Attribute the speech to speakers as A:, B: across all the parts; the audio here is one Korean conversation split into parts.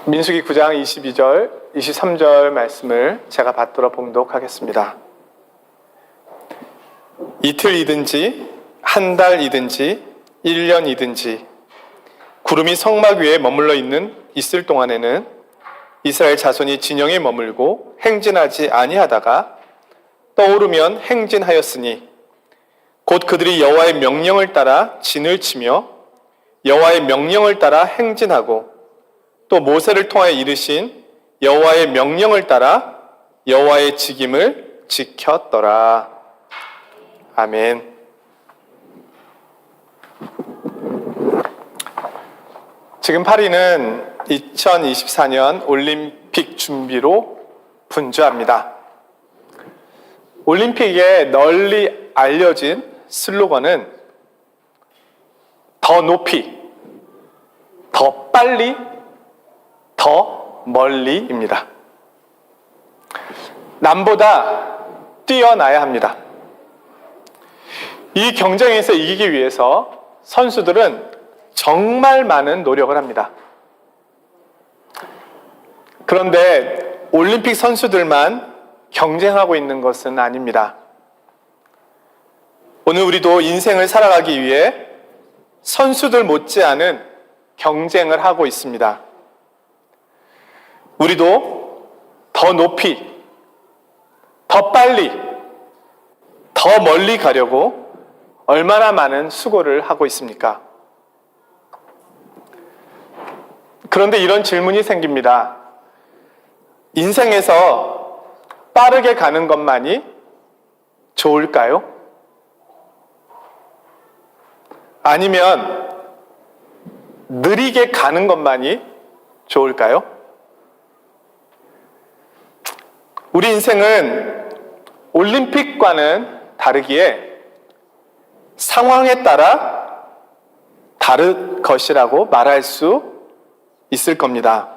A: 민수기 9장 22절, 23절 말씀을 제가 받들어 봉독하겠습니다. 이틀이든지 한 달이든지 1년이든지 구름이 성막 위에 머물러 있을 동안에는 이스라엘 자손이 진영에 머물고 행진하지 아니하다가 떠오르면 행진하였으니 곧 그들이 여호와의 명령을 따라 진을 치며 여호와의 명령을 따라 행진하고 또 모세를 통하여 이르신 여호와의 명령을 따라 여호와의 직임을 지켰더라. 아멘. 지금 파리는 2024년 올림픽 준비로 분주합니다. 올림픽에 널리 알려진 슬로건은 더 높이, 더 빨리, 더 멀리입니다. 남보다 뛰어나야 합니다. 이 경쟁에서 이기기 위해서 선수들은 정말 많은 노력을 합니다. 그런데 올림픽 선수들만 경쟁하고 있는 것은 아닙니다. 오늘 우리도 인생을 살아가기 위해 선수들 못지않은 경쟁을 하고 있습니다. 우리도 더 높이, 더 빨리, 더 멀리 가려고 얼마나 많은 수고를 하고 있습니까? 그런데 이런 질문이 생깁니다. 인생에서 빠르게 가는 것만이 좋을까요? 아니면 느리게 가는 것만이 좋을까요? 우리 인생은 올림픽과는 다르기에 상황에 따라 다른 것이라고 말할 수 있을 겁니다.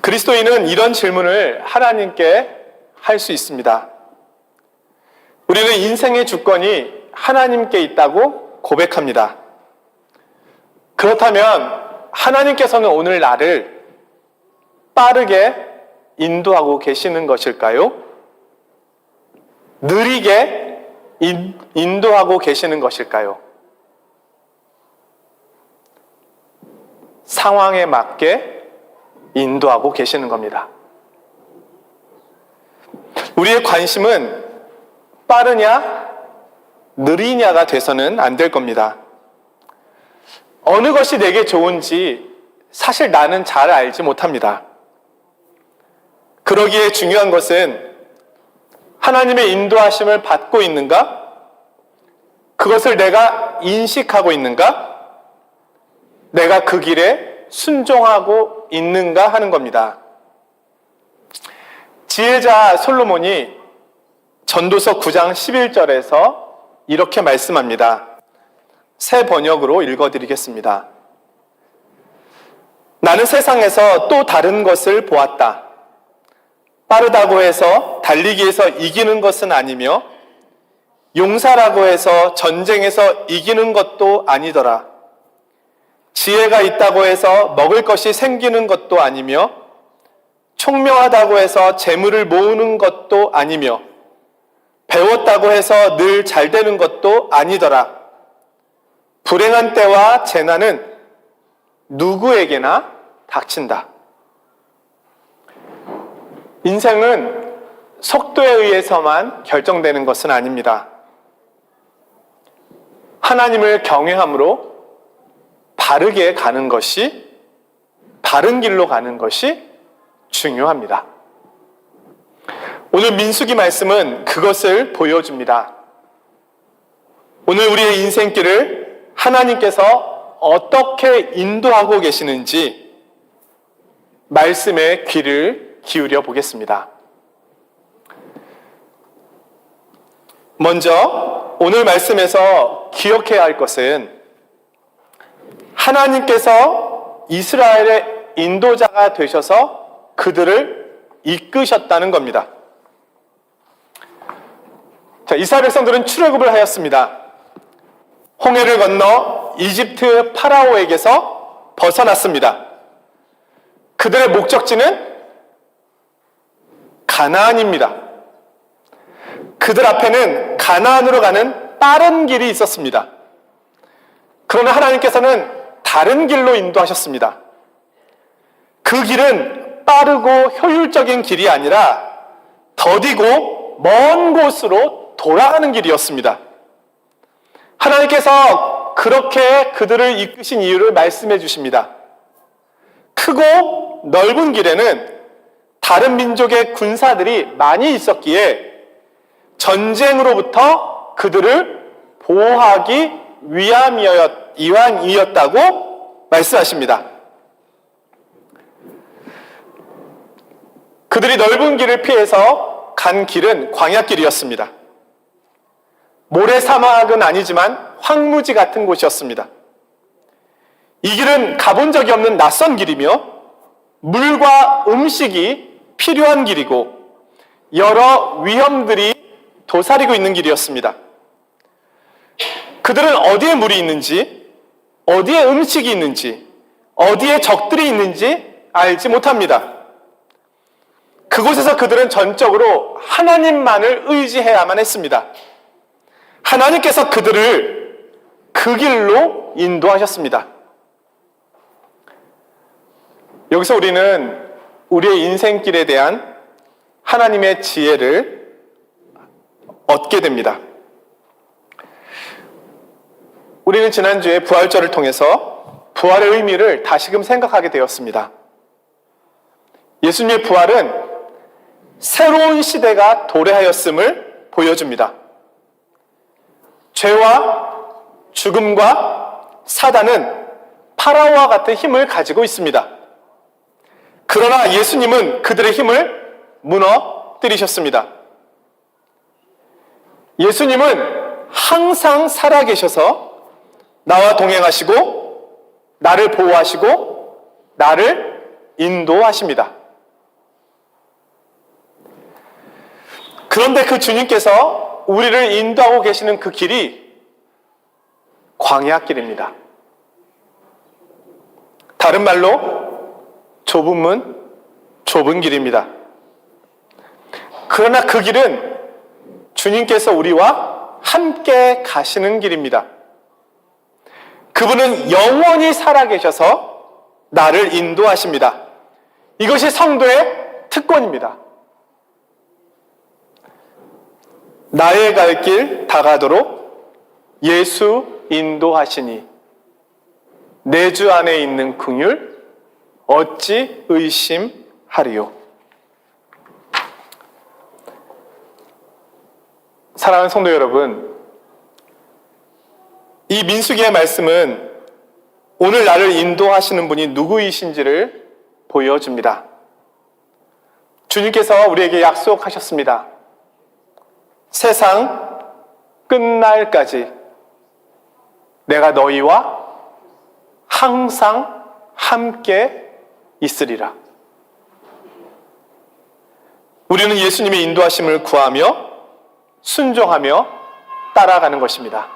A: 그리스도인은 이런 질문을 하나님께 할 수 있습니다. 우리는 인생의 주권이 하나님께 있다고 고백합니다. 그렇다면 하나님께서는 오늘 나를 빠르게 인도하고 계시는 것일까요? 느리게 인도하고 계시는 것일까요? 상황에 맞게 인도하고 계시는 겁니다. 우리의 관심은 빠르냐, 느리냐가 돼서는 안 될 겁니다. 어느 것이 내게 좋은지 사실 나는 잘 알지 못합니다. 그러기에 중요한 것은 하나님의 인도하심을 받고 있는가? 그것을 내가 인식하고 있는가? 내가 그 길에 순종하고 있는가 하는 겁니다. 지혜자 솔로몬이 전도서 9장 11절에서 이렇게 말씀합니다. 새 번역으로 읽어드리겠습니다. 나는 세상에서 또 다른 것을 보았다. 빠르다고 해서 달리기에서 이기는 것은 아니며 용사라고 해서 전쟁에서 이기는 것도 아니더라. 지혜가 있다고 해서 먹을 것이 생기는 것도 아니며 총명하다고 해서 재물을 모으는 것도 아니며 배웠다고 해서 늘 잘 되는 것도 아니더라. 불행한 때와 재난은 누구에게나 닥친다. 인생은 속도에 의해서만 결정되는 것은 아닙니다. 하나님을 경외함으로 바르게 가는 것이, 바른 길로 가는 것이 중요합니다. 오늘 민수기 말씀은 그것을 보여줍니다. 오늘 우리의 인생길을 하나님께서 어떻게 인도하고 계시는지 말씀에 귀를 기울여 보겠습니다. 먼저 오늘 말씀에서 기억해야 할 것은 하나님께서 이스라엘의 인도자가 되셔서 그들을 이끄셨다는 겁니다. 자, 이스라엘 백성들은 출애굽을 하였습니다. 홍해를 건너 이집트 파라오에게서 벗어났습니다. 그들의 목적지는 가나안입니다. 그들 앞에는 가나안으로 가는 빠른 길이 있었습니다. 그러나 하나님께서는 다른 길로 인도하셨습니다. 그 길은 빠르고 효율적인 길이 아니라 더디고 먼 곳으로 돌아가는 길이었습니다. 하나님께서 그렇게 그들을 이끄신 이유를 말씀해 주십니다. 크고 넓은 길에는 다른 민족의 군사들이 많이 있었기에 전쟁으로부터 그들을 보호하기 위함이었다고 말씀하십니다. 그들이 넓은 길을 피해서 간 길은 광야길이었습니다. 모래사막은 아니지만 황무지 같은 곳이었습니다. 이 길은 가본 적이 없는 낯선 길이며 물과 음식이 필요한 길이고 여러 위험들이 도사리고 있는 길이었습니다. 그들은 어디에 물이 있는지, 어디에 음식이 있는지, 어디에 적들이 있는지 알지 못합니다. 그곳에서 그들은 전적으로 하나님만을 의지해야만 했습니다. 하나님께서 그들을 그 길로 인도하셨습니다. 여기서 우리는 우리의 인생길에 대한 하나님의 지혜를 얻게 됩니다. 우리는 지난주에 부활절을 통해서 부활의 의미를 다시금 생각하게 되었습니다. 예수님의 부활은 새로운 시대가 도래하였음을 보여줍니다. 죄와 죽음과 사단은 파라오와 같은 힘을 가지고 있습니다. 그러나 예수님은 그들의 힘을 무너뜨리셨습니다. 예수님은 항상 살아계셔서 나와 동행하시고 나를 보호하시고 나를 인도하십니다. 그런데 그 주님께서 우리를 인도하고 계시는 그 길이 광야길입니다. 다른 말로 좁은 문, 좁은 길입니다. 그러나 그 길은 주님께서 우리와 함께 가시는 길입니다. 그분은 영원히 살아계셔서 나를 인도하십니다. 이것이 성도의 특권입니다. 나의 갈 길 다가도록 예수 인도하시니 내 주 안에 있는 긍휼 어찌 의심하리요. 사랑하는 성도 여러분, 이 민수기의 말씀은 오늘 나를 인도하시는 분이 누구이신지를 보여줍니다. 주님께서 우리에게 약속하셨습니다. 세상 끝날까지 내가 너희와 항상 함께 있으리라. 우리는 예수님의 인도하심을 구하며 순종하며 따라가는 것입니다.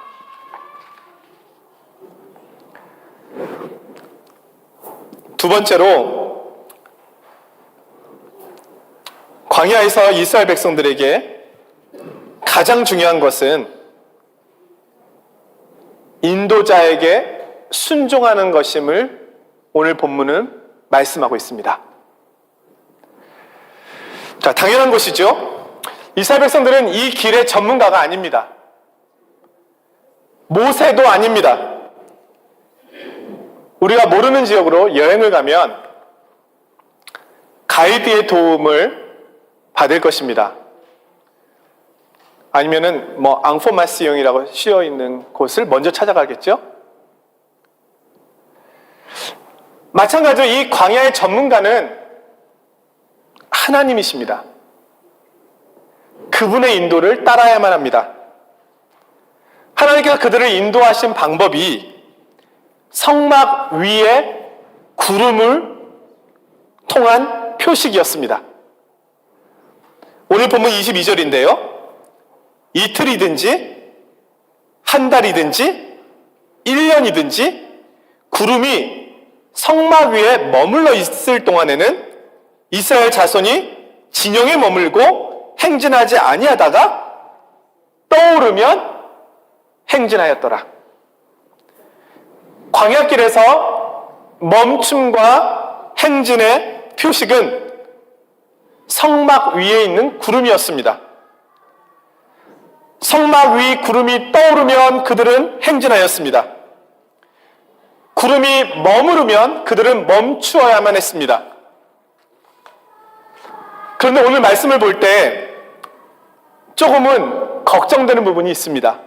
A: 두 번째로, 광야에서 이스라엘 백성들에게 가장 중요한 것은 인도자에게 순종하는 것임을 오늘 본문은 말씀하고 있습니다. 자, 당연한 것이죠. 이스라엘 백성들은 이 길의 전문가가 아닙니다. 모세도 아닙니다. 우리가 모르는 지역으로 여행을 가면 가이드의 도움을 받을 것입니다. 아니면은 앙포마시용이라고 씌어 있는 곳을 먼저 찾아가겠죠? 마찬가지로 이 광야의 전문가는 하나님이십니다. 그분의 인도를 따라야만 합니다. 하나님께서 그들을 인도하신 방법이 성막 위에 구름을 통한 표식이었습니다. 오늘 본문 22절인데요. 이틀이든지 한 달이든지 1년이든지 구름이 성막 위에 머물러 있을 동안에는 이스라엘 자손이 진영에 머물고 행진하지 아니하다가 떠오르면 행진하였더라. 광야길에서 멈춤과 행진의 표식은 성막 위에 있는 구름이었습니다. 성막 위 구름이 떠오르면 그들은 행진하였습니다. 구름이 머무르면 그들은 멈추어야만 했습니다. 그런데 오늘 말씀을 볼 때 조금은 걱정되는 부분이 있습니다.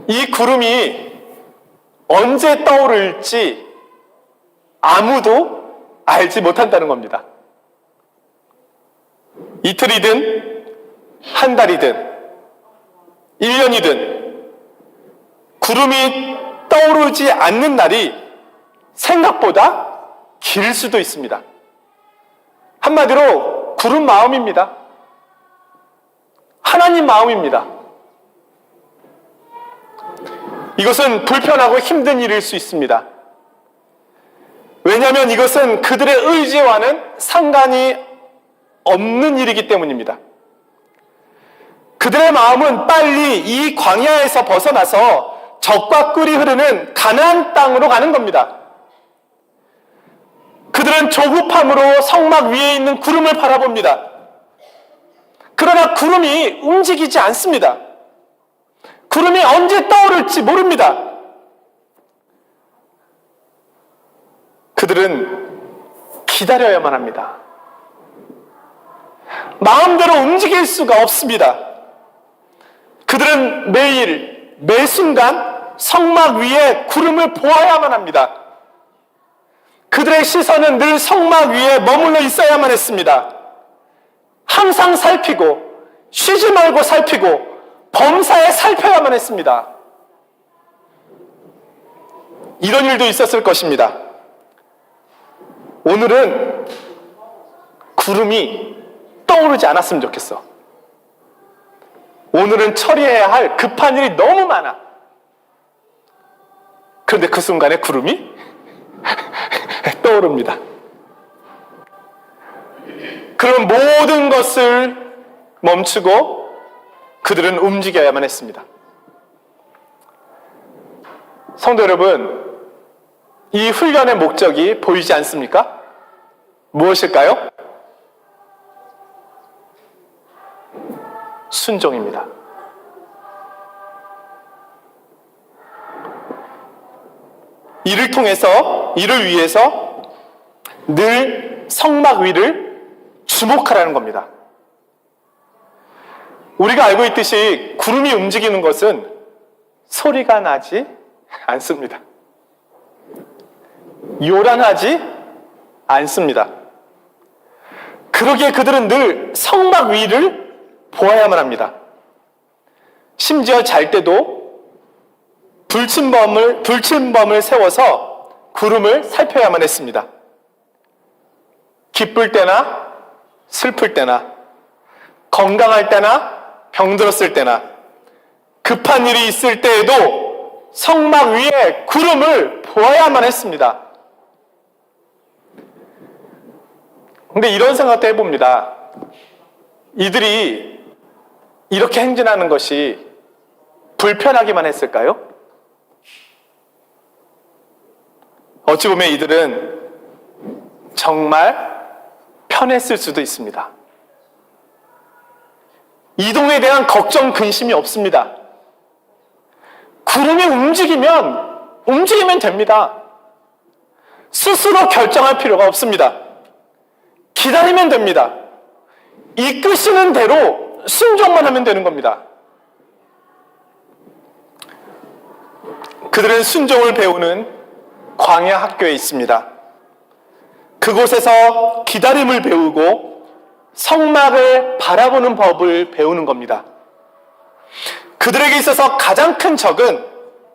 A: 이 구름이 언제 떠오를지 아무도 알지 못한다는 겁니다. 이틀이든 한 달이든 1년이든 구름이 떠오르지 않는 날이 생각보다 길 수도 있습니다. 한마디로 구름 마음입니다. 하나님 마음입니다. 이것은 불편하고 힘든 일일 수 있습니다. 왜냐하면 이것은 그들의 의지와는 상관이 없는 일이기 때문입니다. 그들의 마음은 빨리 이 광야에서 벗어나서 젖과 꿀이 흐르는 가나안 땅으로 가는 겁니다. 그들은 조급함으로 성막 위에 있는 구름을 바라봅니다. 그러나 구름이 움직이지 않습니다. 구름이 언제 떠오를지 모릅니다. 그들은 기다려야만 합니다. 마음대로 움직일 수가 없습니다. 그들은 매일, 매 순간 성막 위에 구름을 보아야만 합니다. 그들의 시선은 늘 성막 위에 머물러 있어야만 했습니다. 항상 살피고, 쉬지 말고 살피고, 범사에 살펴야만 했습니다. 이런 일도 있었을 것입니다. 오늘은 구름이 떠오르지 않았으면 좋겠어. 오늘은 처리해야 할 급한 일이 너무 많아. 그런데 그 순간에 구름이 떠오릅니다. 그럼 모든 것을 멈추고 그들은 움직여야만 했습니다. 성도 여러분, 이 훈련의 목적이 보이지 않습니까? 무엇일까요? 순종입니다. 이를 위해서 늘 성막 위를 주목하라는 겁니다. 우리가 알고 있듯이 구름이 움직이는 것은 소리가 나지 않습니다. 요란하지 않습니다. 그러기에 그들은 늘 성막 위를 보아야만 합니다. 심지어 잘 때도 불침범을 세워서 구름을 살펴야만 했습니다. 기쁠 때나 슬플 때나 건강할 때나 병들었을 때나 급한 일이 있을 때에도 성막 위에 구름을 보아야만 했습니다. 근데 이런 생각도 해봅니다. 이들이 이렇게 행진하는 것이 불편하기만 했을까요? 어찌 보면 이들은 정말 편했을 수도 있습니다. 이동에 대한 걱정, 근심이 없습니다. 구름이 움직이면 됩니다. 스스로 결정할 필요가 없습니다. 기다리면 됩니다. 이끄시는 대로 순종만 하면 되는 겁니다. 그들은 순종을 배우는 광야 학교에 있습니다. 그곳에서 기다림을 배우고 성막을 바라보는 법을 배우는 겁니다. 그들에게 있어서 가장 큰 적은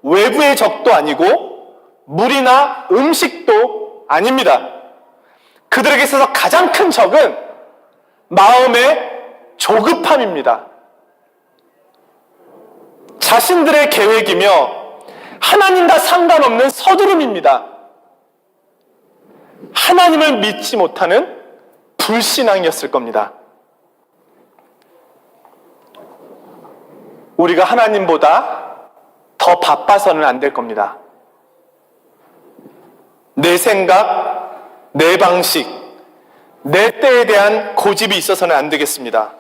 A: 외부의 적도 아니고 물이나 음식도 아닙니다. 그들에게 있어서 가장 큰 적은 마음의 조급함입니다. 자신들의 계획이며 하나님과 상관없는 서두름입니다. 하나님을 믿지 못하는 불신앙이었을 겁니다. 우리가 하나님보다 더 바빠서는 안 될 겁니다. 내 생각, 내 방식, 내 때에 대한 고집이 있어서는 안 되겠습니다.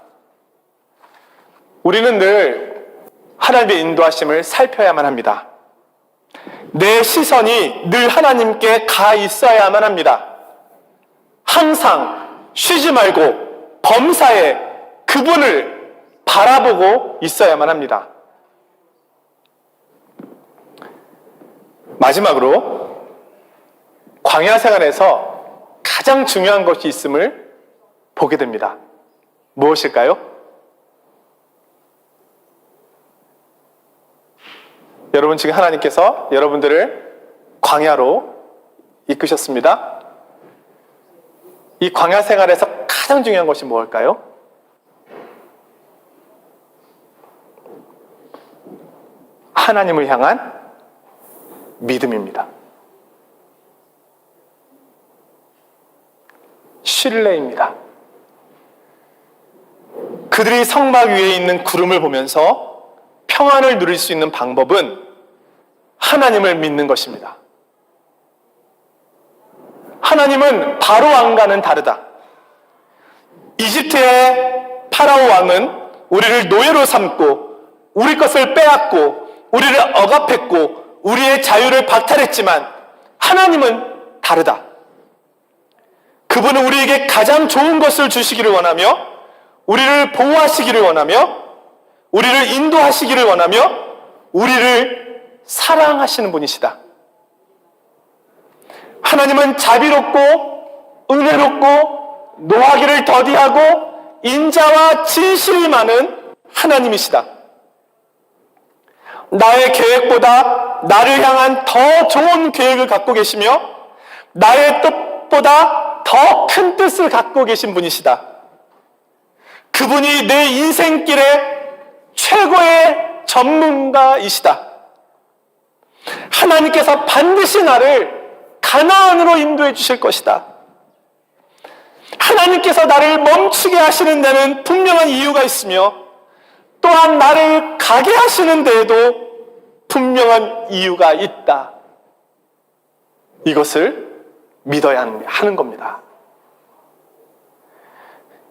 A: 우리는 늘 하나님의 인도하심을 살펴야만 합니다. 내 시선이 늘 하나님께 가 있어야만 합니다. 항상 쉬지 말고 범사에 그분을 바라보고 있어야만 합니다. 마지막으로 광야 생활에서 가장 중요한 것이 있음을 보게 됩니다. 무엇일까요? 여러분, 지금 하나님께서 여러분들을 광야로 이끄셨습니다. 이 광야 생활에서 가장 중요한 것이 무엇일까요? 하나님을 향한 믿음입니다. 신뢰입니다. 그들이 성막 위에 있는 구름을 보면서 평안을 누릴 수 있는 방법은 하나님을 믿는 것입니다. 하나님은 바로 왕과는 다르다. 이집트의 파라오 왕은 우리를 노예로 삼고 우리 것을 빼앗고 우리를 억압했고 우리의 자유를 박탈했지만 하나님은 다르다. 그분은 우리에게 가장 좋은 것을 주시기를 원하며 우리를 보호하시기를 원하며 우리를 인도하시기를 원하며 우리를 사랑하시는 분이시다. 하나님은 자비롭고 은혜롭고 노하기를 더디하고 인자와 진실이 많은 하나님이시다. 나의 계획보다 나를 향한 더 좋은 계획을 갖고 계시며 나의 뜻보다 더 큰 뜻을 갖고 계신 분이시다. 그분이 내 인생길의 최고의 전문가이시다. 하나님께서 반드시 나를 가나안으로 인도해 주실 것이다. 하나님께서 나를 멈추게 하시는 데는 분명한 이유가 있으며 또한 나를 가게 하시는 데에도 분명한 이유가 있다. 이것을 믿어야 하는 겁니다.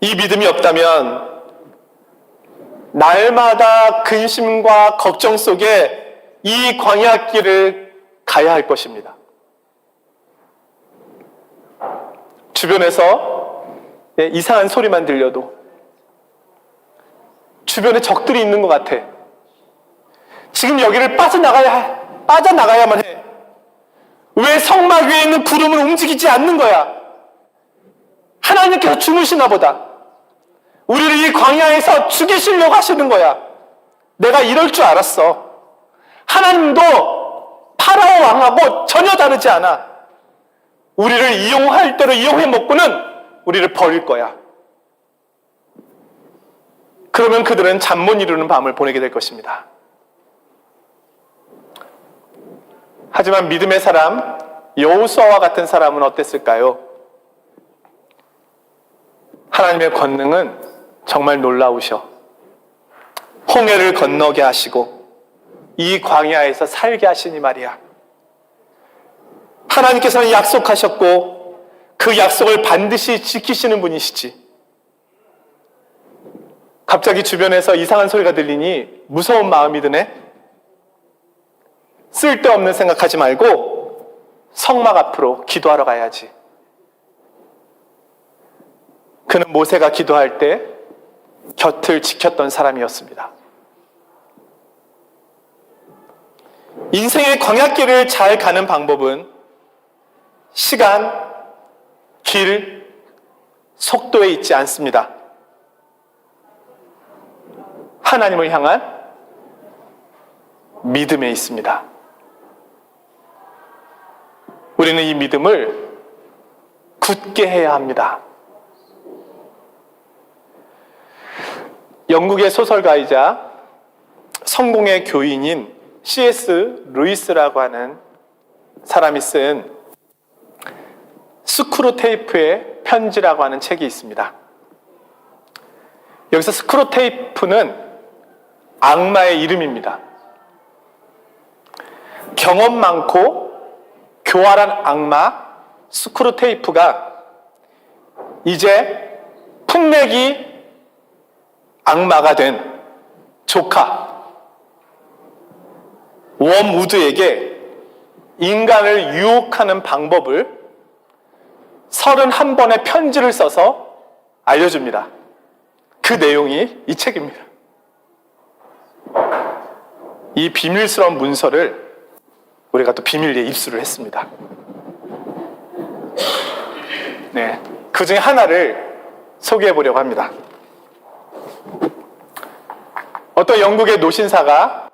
A: 이 믿음이 없다면 날마다 근심과 걱정 속에 이 광야길을 가야 할 것입니다. 주변에서 이상한 소리만 들려도 주변에 적들이 있는 것 같아. 지금 여기를 빠져나가야만 해. 왜 성막 위에 있는 구름은 움직이지 않는 거야? 하나님께서 주무시나 보다. 우리를 이 광야에서 죽이시려고 하시는 거야. 내가 이럴 줄 알았어. 하나님도 파라오 왕하고 전혀 다르지 않아. 우리를 이용할 대로 이용해 먹고는 우리를 버릴 거야. 그러면 그들은 잠 못 이루는 밤을 보내게 될 것입니다. 하지만 믿음의 사람, 여호수아와 같은 사람은 어땠을까요? 하나님의 권능은 정말 놀라우셔. 홍해를 건너게 하시고 이 광야에서 살게 하시니 말이야. 하나님께서는 약속하셨고 그 약속을 반드시 지키시는 분이시지. 갑자기 주변에서 이상한 소리가 들리니 무서운 마음이 드네. 쓸데없는 생각하지 말고 성막 앞으로 기도하러 가야지. 그는 모세가 기도할 때 곁을 지켰던 사람이었습니다. 인생의 광야길을 잘 가는 방법은 시간, 길, 속도에 있지 않습니다. 하나님을 향한 믿음에 있습니다. 우리는 이 믿음을 굳게 해야 합니다. 영국의 소설가이자 성공의 교인인 C.S. 루이스라고 하는 사람이 쓴 스크루테이프의 편지라고 하는 책이 있습니다. 여기서 스크루테이프는 악마의 이름입니다. 경험 많고 교활한 악마 스크루테이프가 이제 풍내기 악마가 된 조카 웜우드에게 인간을 유혹하는 방법을 31번의 편지를 써서 알려줍니다. 그 내용이 이 책입니다. 이 비밀스러운 문서를 우리가 또 비밀리에 입수를 했습니다. 네, 그 중에 하나를 소개해 보려고 합니다. 어떤 영국의 노신사가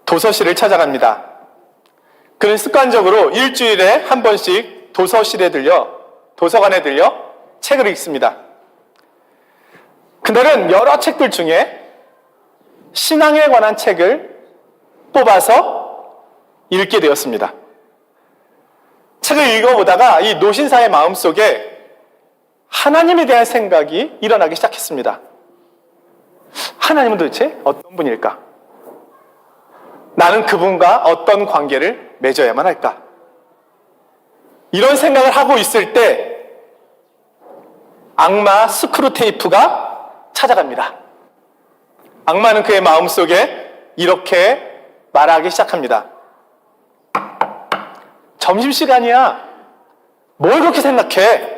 A: 도서실을 찾아갑니다. 그는 습관적으로 일주일에 한 번씩 도서관에 들려 책을 읽습니다. 그날은 여러 책들 중에 신앙에 관한 책을 뽑아서 읽게 되었습니다. 책을 읽어보다가 이 노신사의 마음속에 하나님에 대한 생각이 일어나기 시작했습니다. 하나님은 도대체 어떤 분일까? 나는 그분과 어떤 관계를 맺어야만 할까? 이런 생각을 하고 있을 때 악마 스크루테이프가 찾아갑니다. 악마는 그의 마음속에 이렇게 말하기 시작합니다. 점심시간이야. 뭘 그렇게 생각해?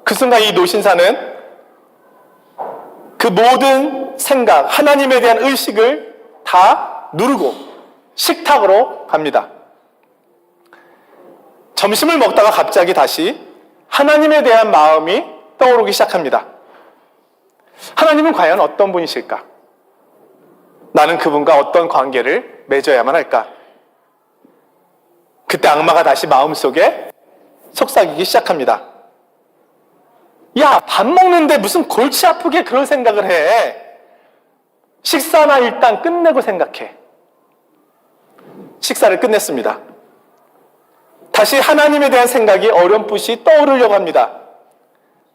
A: 그 순간 이 노신사는 그 모든 생각, 하나님에 대한 의식을 다 누르고 식탁으로 갑니다. 점심을 먹다가 갑자기 다시 하나님에 대한 마음이 떠오르기 시작합니다. 하나님은 과연 어떤 분이실까? 나는 그분과 어떤 관계를 맺어야만 할까? 그때 악마가 다시 마음속에 속삭이기 시작합니다. 야, 밥 먹는데 무슨 골치 아프게 그런 생각을 해. 식사나 일단 끝내고 생각해. 식사를 끝냈습니다. 다시 하나님에 대한 생각이 어렴풋이 떠오르려고 합니다.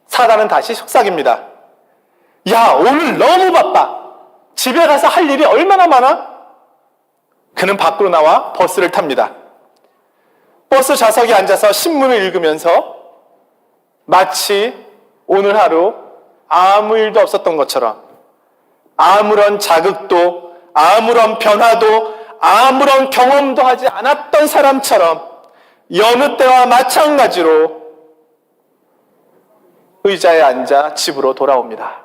A: 사단은 다시 속삭입니다. 야, 오늘 너무 바빠. 집에 가서 할 일이 얼마나 많아? 그는 밖으로 나와 버스를 탑니다. 버스 좌석에 앉아서 신문을 읽으면서 마치 오늘 하루 아무 일도 없었던 것처럼 아무런 자극도 아무런 변화도 아무런 경험도 하지 않았던 사람처럼 여느 때와 마찬가지로 의자에 앉아 집으로 돌아옵니다.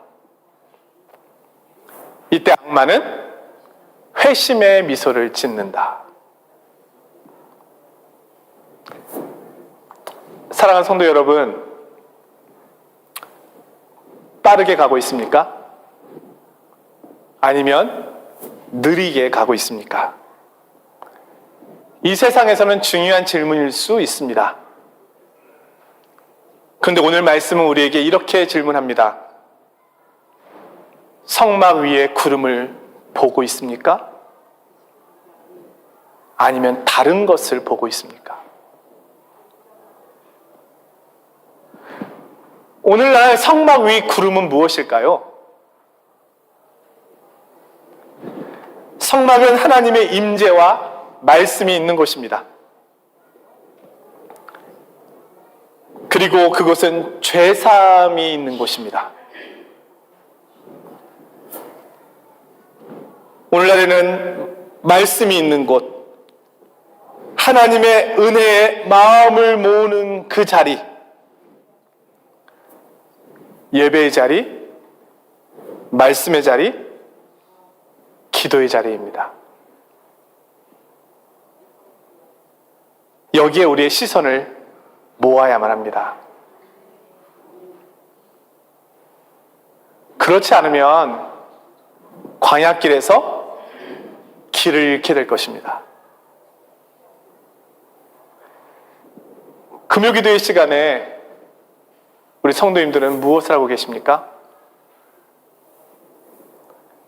A: 이때 악마는 회심의 미소를 짓는다. 사랑하는 성도 여러분, 빠르게 가고 있습니까? 아니면 느리게 가고 있습니까? 이 세상에서는 중요한 질문일 수 있습니다. 그런데 오늘 말씀은 우리에게 이렇게 질문합니다. 성막 위에 구름을 보고 있습니까? 아니면 다른 것을 보고 있습니까? 오늘날 성막 위 구름은 무엇일까요? 성막은 하나님의 임재와 말씀이 있는 곳입니다. 그리고 그곳은 죄사함이 있는 곳입니다. 오늘날에는 말씀이 있는 곳, 하나님의 은혜에 마음을 모으는 그 자리, 예배의 자리, 말씀의 자리, 기도의 자리입니다. 여기에 우리의 시선을 모아야만 합니다. 그렇지 않으면 광야길에서 길을 잃게 될 것입니다. 금요기도의 시간에 우리 성도님들은 무엇을 하고 계십니까?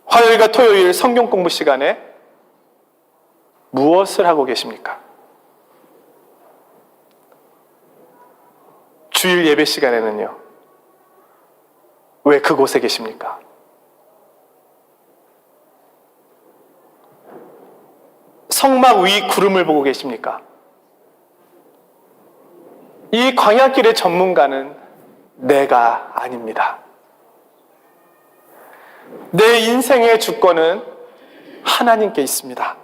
A: 화요일과 토요일 성경 공부 시간에 무엇을 하고 계십니까? 주일 예배 시간에는요, 왜 그곳에 계십니까? 성막 위 구름을 보고 계십니까? 이 광야길의 전문가는 내가 아닙니다. 내 인생의 주권은 하나님께 있습니다.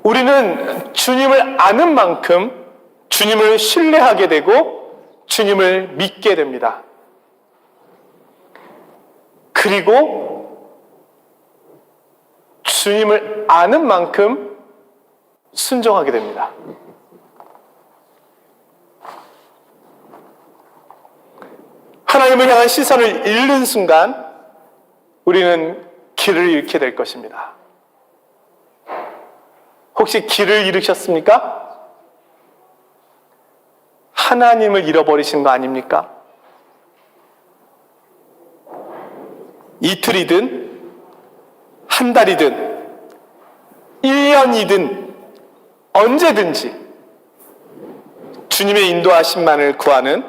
A: 우리는 주님을 아는 만큼 주님을 신뢰하게 되고 주님을 믿게 됩니다. 그리고 주님을 아는 만큼 순종하게 됩니다. 하나님을 향한 시선을 잃는 순간 우리는 길을 잃게 될 것입니다. 혹시 길을 잃으셨습니까? 하나님을 잃어버리신 거 아닙니까? 이틀이든 한 달이든 1년이든 언제든지 주님의 인도하심만을 구하는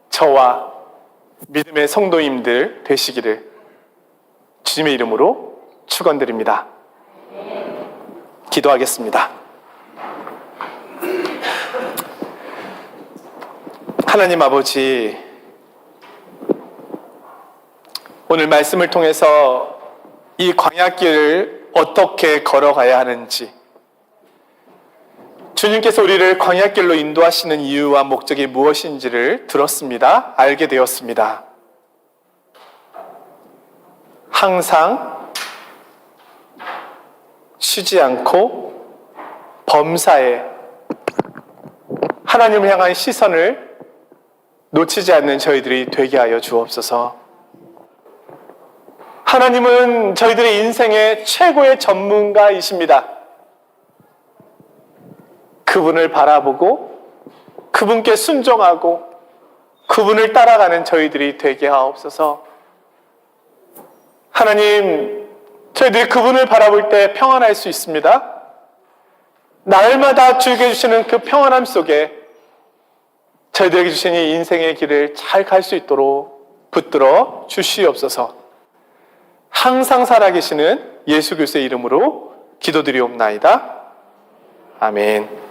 A: 저와 믿음의 성도님들 되시기를 주님의 이름으로 축원드립니다. 기도하겠습니다. 하나님 아버지, 오늘 말씀을 통해서 이 광야길을 어떻게 걸어가야 하는지, 주님께서 우리를 광야길로 인도하시는 이유와 목적이 무엇인지를 들었습니다. 알게 되었습니다. 항상 쉬지 않고 범사에 하나님을 향한 시선을 놓치지 않는 저희들이 되게 하여 주옵소서. 하나님은 저희들의 인생의 최고의 전문가이십니다. 그분을 바라보고 그분께 순종하고 그분을 따라가는 저희들이 되게 하옵소서. 하나님, 저희들이 그분을 바라볼 때 평안할 수 있습니다. 날마다 주께 주시는 그 평안함 속에 저희들에게 주신 이 인생의 길을 잘 갈 수 있도록 붙들어 주시옵소서. 항상 살아계시는 예수 그리스도의 이름으로 기도드리옵나이다. 아멘.